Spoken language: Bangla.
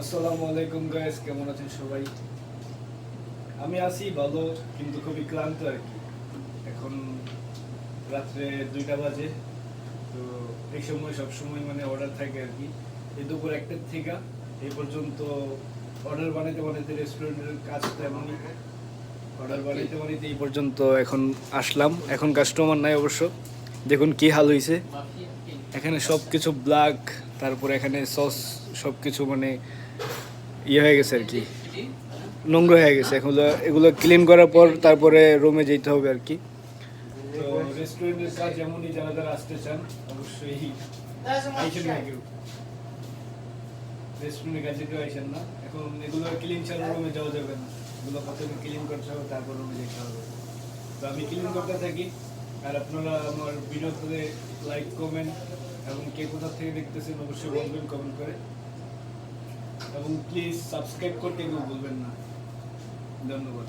আসসালামু আলাইকুম গাইস, কেমন আছেন সবাই? আমি আছি ভালো, কিন্তু খুবই ক্লান্ত আর কি। এখন রাত্রে 2টা বাজে। তো এই সময় সবসময় মানে অর্ডার থাকে আর কি। এই দুপুর 1টার থেকে এই পর্যন্ত অর্ডার বানাইতে বানাইতে রেস্টুরেন্টের কাজ তো এমনই। অর্ডার বানাইতে বানাইতে এই পর্যন্ত এখন আসলাম। এখন কাস্টমার নাই অবশ্য। দেখুন কি হাল হয়েছে। এখানে সব কিছু ব্ল্যাক, তারপরে এখানে সস সব কিছু মানে হয়ে গেছে আর কি, নোংরা হয়ে গেছে। এগুলো এগুলো ক্লিন করার পর তারপরে রুমে যেতে হবে আর কি। তো রেস্টুরেন্টের কাজ এমনই, যারা যারা আসতে চান অবশ্যই আইসেন না কেউ, রেস্টুরেন্টের কাছে কেউ আইসেন না। এখন এগুলো ক্লিন ছাড়া রুমে যাওয়া যাবে না, এগুলো প্রথমে ক্লিন করতে হবে, তারপর রুমে যেতে হবে। তো আমি ক্লিন করতে থাকি, আর আপনারা আমার ভিডিওতে লাইক কমেন্ট এবং কে কোথা থেকে দেখতেছেন অবশ্যই বলবেন কমেন্ট করে, এবং প্লিজ সাবস্ক্রাইব করতে কেউ বলবেন না। ধন্যবাদ।